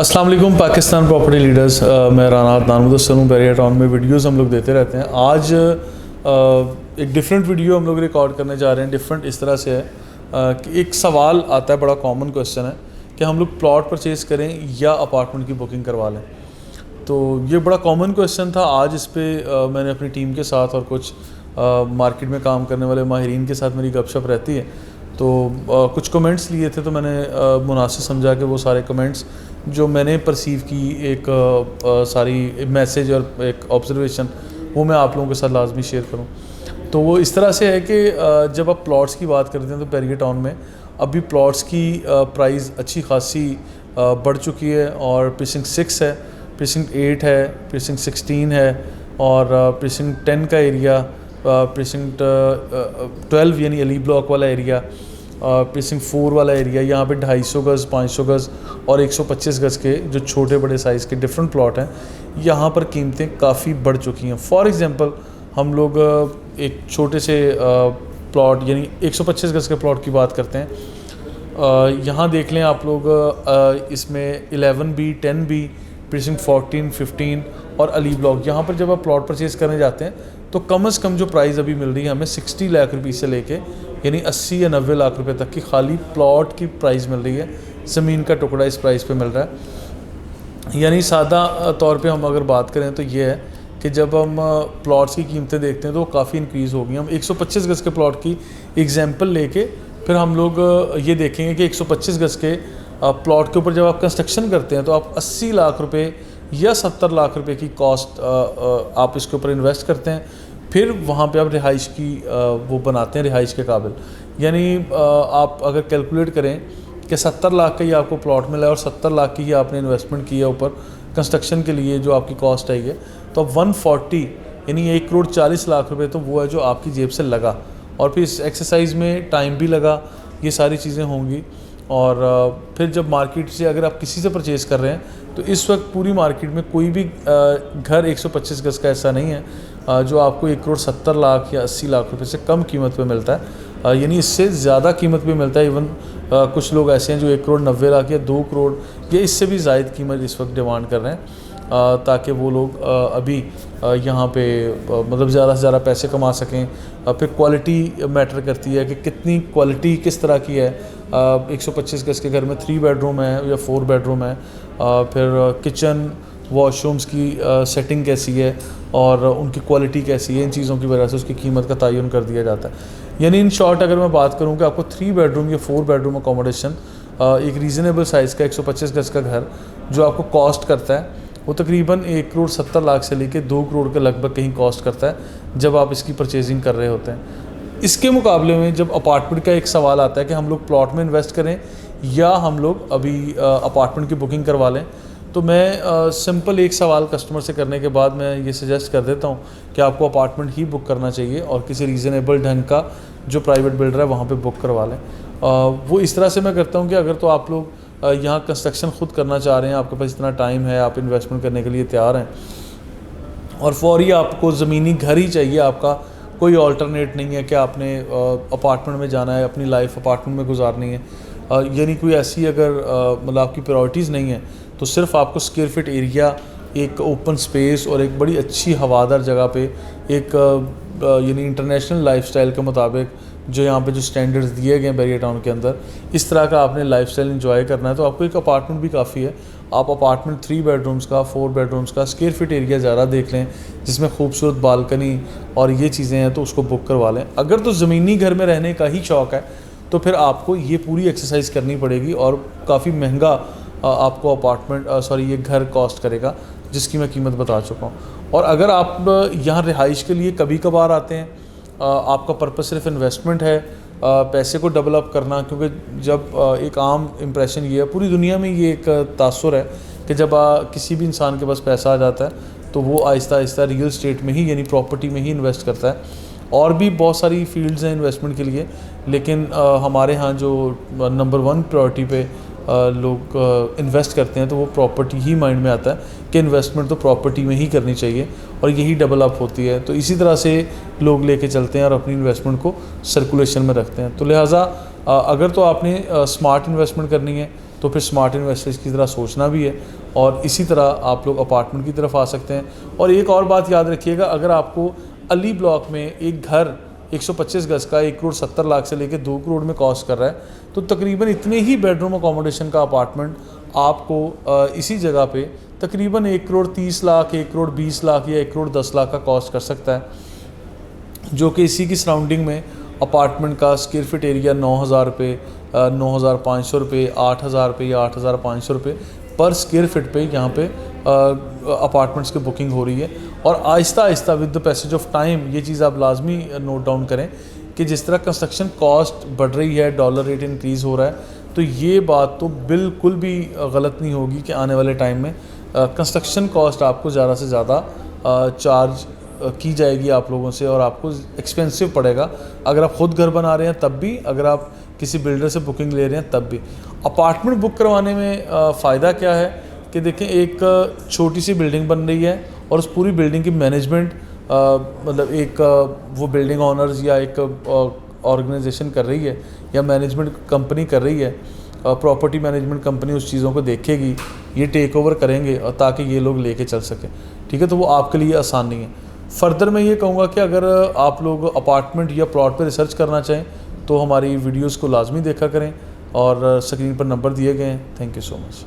अस्सलाम वालेकुम Pakistan property leaders. मैं राना अदनान मुदस्सिर हूँ। बैरिया टाउन में वीडियोस हम लोग देते रहते हैं। आज एक डिफरेंट वीडियो हम लोग रिकॉर्ड करने जा रहे हैं। डिफरेंट इस तरह से है कि एक सवाल आता है, बड़ा कॉमन क्वेश्चन है कि हम लोग प्लॉट परचेज़ करें या अपार्टमेंट की बुकिंग करवा लें। तो ये बड़ा कॉमन क्वेश्चन था। आज इस पर मैंने अपनी टीम के साथ और कुछ मार्केट में काम करने वाले माहिरीन के साथ मेरी गपशप रहती है, तो कुछ कमेंट्स लिए थे, तो मैंने मुनासिब समझा कि वो सारे कमेंट्स जो मैंने परसीव की एक सारी मैसेज और एक ऑब्जर्वेशन वो मैं आप लोगों के साथ लाजमी शेयर करूं। तो वो इस तरह से है कि जब आप प्लॉट्स की बात करते हैं तो बैरिया टाउन में अभी प्लॉट्स की प्राइस अच्छी खासी बढ़ चुकी है और प्रीसिंक्ट 6 है, प्रीसिंक्ट 8 है, प्रीसिंक्ट 16 है और प्रीसिंक्ट 10 का एरिया, प्रीसिंक्ट 12 यानी अली ब्लॉक वाला एरिया, प्रीसिंक्ट 4 वाला एरिया, यहाँ पे 250 गज़, 500 गज़ और 125 गज़ के जो छोटे बड़े साइज़ के डिफरेंट प्लॉट हैं, यहाँ पर कीमतें काफ़ी बढ़ चुकी हैं। फॉर एग्ज़ाम्पल हम लोग एक छोटे से प्लॉट यानी 125 गज़ के प्लॉट की बात करते हैं। यहाँ देख लें आप लोग, इसमें 11B, 10B, प्रीसिंक्ट 14, 15 और अली ब्लॉक, यहाँ पर जब आप प्लॉट परचेज़ करने जाते हैं तो कम से कम जो प्राइस अभी मिल रही है हमें 60 लाख रुपये से लेके यानी 80 या 90 लाख रुपए तक की खाली प्लॉट की प्राइस मिल रही है। ज़मीन का टुकड़ा इस प्राइस पे मिल रहा है। यानी सादा तौर पे हम अगर बात करें तो ये है कि जब हम प्लॉट्स की कीमतें देखते हैं तो वो काफ़ी इंक्रीज़ हो गई। हम 125 गज़ के प्लॉट की एग्जांपल लेके फिर हम लोग ये देखेंगे कि 125 गज़ के प्लॉट के ऊपर जब आप कंस्ट्रक्शन करते हैं तो आप 80 लाख रुपये या 70 लाख रुपए की कॉस्ट आप इसके ऊपर इन्वेस्ट करते हैं। फिर वहाँ पे आप रिहाइश की वो बनाते हैं रिहाइश के काबिल। यानी आप अगर कैलकुलेट करें कि 70 लाख का ही आपको प्लॉट मिला है और 70 लाख की ही आपने इन्वेस्टमेंट की है ऊपर कंस्ट्रक्शन के लिए जो आपकी कॉस्ट आई है, तो 140 यानी 1 करोड़ 40 लाख रुपए तो वो है जो आपकी जेब से लगा। और फिर इस एक्सरसाइज में टाइम भी लगा, ये सारी चीज़ें होंगी। और फिर जब मार्केट से अगर आप किसी से परचेज़ कर रहे हैं तो इस वक्त पूरी मार्केट में कोई भी घर 125 गज़ का ऐसा नहीं है जो आपको 1 करोड़ 70 लाख या 80 लाख रुपए से कम कीमत पे मिलता है। यानी इससे ज़्यादा कीमत पे मिलता है। इवन कुछ लोग ऐसे हैं जो 1 करोड़ 90 लाख या 2 करोड़ या इससे भी ज़ायद कीमत इस वक्त डिमांड कर रहे हैं ताकि वो लोग अभी यहाँ पे मतलब ज़्यादा से ज़्यादा पैसे कमा सकें। फिर क्वालिटी मैटर करती है कि कितनी क्वालिटी किस तरह की है। 125 गज़ के घर में 3 बेडरूम है या 4 बेडरूम है, फिर किचन वॉशरूम्स की सेटिंग कैसी है और उनकी क्वालिटी कैसी है, इन चीज़ों की वजह से उसकी कीमत का तयन कर दिया जाता है। यानी इन शॉर्ट अगर मैं बात करूँ कि आपको 3 बेडरूम या 4 बेडरूम अकोमोडेशन एक रीज़नेबल साइज़ का 125 गज़ का घर जो आपको कॉस्ट करता है वो तकरीबन 1 करोड़ 70 लाख से लेके 2 करोड़ के लगभग कहीं कॉस्ट करता है जब आप इसकी परचेजिंग कर रहे होते हैं। इसके मुकाबले में जब अपार्टमेंट का एक सवाल आता है कि हम लोग प्लॉट में इन्वेस्ट करें या हम लोग अभी अपार्टमेंट की बुकिंग करवा लें, तो मैं सिंपल एक सवाल कस्टमर से करने के बाद मैं ये सजेस्ट कर देता हूँ कि आपको अपार्टमेंट ही बुक करना चाहिए और किसी रीज़नेबल ढंग का जो प्राइवेट बिल्डर है वहाँ पे बुक करवा लें। वो इस तरह से मैं करता हूँ कि अगर तो आप लोग यहाँ कंस्ट्रक्शन ख़ुद करना चाह रहे हैं, आपके पास इतना टाइम है, आप इन्वेस्टमेंट करने के लिए तैयार हैं और फौरी आपको ज़मीनी घर ही चाहिए, आपका कोई ऑल्टरनेट नहीं है कि आपने अपार्टमेंट में जाना है, अपनी लाइफ अपार्टमेंट में गुजारनी है, यानी कोई ऐसी अगर मतलब आपकी प्रायोरिटीज़ नहीं है तो सिर्फ आपको स्क्वायर फीट एरिया, एक ओपन स्पेस और एक बड़ी अच्छी हवादार जगह पे एक यानी इंटरनेशनल लाइफस्टाइल के मुताबिक जो यहाँ पे जो स्टैंडर्ड्स दिए गए हैं बैरिया टाउन के अंदर, इस तरह का आपने लाइफस्टाइल एंजॉय करना है तो आपको एक अपार्टमेंट भी काफ़ी है। आप अपार्टमेंट 3 बेडरूम्स का, 4 बेडरूम्स का स्क्वायर फीट एरिया ज़्यादा देख लें जिसमें खूबसूरत बालकनी और ये चीज़ें हैं तो उसको बुक करवा लें। अगर तो ज़मीनी घर में रहने का ही शौक़ है तो फिर आपको ये पूरी एक्सरसाइज करनी पड़ेगी और काफ़ी महंगा आपको ये घर कॉस्ट करेगा जिसकी मैं कीमत बता चुका हूँ। और अगर आप यहाँ रिहाइश के लिए कभी कभार आते हैं, आपका पर्पस सिर्फ इन्वेस्टमेंट है, पैसे को डेवलप करना, क्योंकि जब एक आम इम्प्रेशन ये है, पूरी दुनिया में ये एक तासुर है कि जब किसी भी इंसान के पास पैसा आ जाता है तो वो आहिस्ता आहिस्ता रियल स्टेट में ही यानी प्रॉपर्टी में ही इन्वेस्ट करता है। और भी बहुत सारी फील्ड्स हैं इन्वेस्टमेंट के लिए, लेकिन हमारे यहाँ जो नंबर 1 प्रायोरिटी पे लोग इन्वेस्ट करते हैं तो वो प्रॉपर्टी ही माइंड में आता है कि इन्वेस्टमेंट तो प्रॉपर्टी में ही करनी चाहिए और यही डेवलप होती है। तो इसी तरह से लोग लेके चलते हैं और अपनी इन्वेस्टमेंट को सर्कुलेशन में रखते हैं। तो लिहाजा अगर तो आपने स्मार्ट इन्वेस्टमेंट करनी है तो फिर स्मार्ट इन्वेस्टर्स की तरह सोचना भी है और इसी तरह आप लोग अपार्टमेंट की तरफ आ सकते हैं। और एक और बात याद रखिएगा, अगर आपको अली ब्लॉक में एक घर 125 गज का 1,70,00,000 से लेकर 2 करोड़ में कॉस्ट कर रहा है, तो तकरीबन इतने ही बेडरूम अकोमोडेशन का अपार्टमेंट आपको इसी जगह पे तकरीबन 1,30,00,000, 1,20,00,000 या 1,10,00,000 का कॉस्ट कर सकता है, जो कि इसी की सराउंडिंग में अपार्टमेंट का स्क्वायर फीट एरिया 9,000 रुपये, 9,500 रुपये, 8,000 रुपये या 8,500 रुपये पर स्क्वायर फीट पे यहाँ पे अपार्टमेंट्स की बुकिंग हो रही है। और Aahista Aahista with the passage of time ये चीज़ आप लाजमी नोट डाउन करें कि जिस तरह कंस्ट्रक्शन कॉस्ट बढ़ रही है, डॉलर रेट इंक्रीज़ हो रहा है, तो ये बात तो बिल्कुल भी गलत नहीं होगी कि आने वाले टाइम में कंस्ट्रक्शन कॉस्ट आपको ज़्यादा से ज़्यादा चार्ज की जाएगी आप लोगों से और आपको एक्सपेंसिव पड़ेगा। अगर आप ख़ुद घर बना रहे हैं तब भी, अगर आप किसी बिल्डर से बुकिंग ले रहे हैं तब भी। अपार्टमेंट बुक करवाने में फ़ायदा क्या है कि देखें, एक छोटी सी बिल्डिंग बन रही है और उस पूरी बिल्डिंग की मैनेजमेंट मतलब एक वो बिल्डिंग ऑनर्स या एक ऑर्गेनाइजेशन कर रही है या मैनेजमेंट कंपनी कर रही है, प्रॉपर्टी मैनेजमेंट कंपनी उस चीज़ों को देखेगी, ये टेक ओवर करेंगे और ताकि ये लोग लेके चल सकें। ठीक है, तो वो आपके लिए आसान नहीं है। फर्दर मैं ये कहूँगा कि अगर आप लोग अपार्टमेंट या प्लॉट पे रिसर्च करना चाहें तो हमारी वीडियोस को लाजमी देखा करें और स्क्रीन पर नंबर दिए गए हैं। Thank you so much.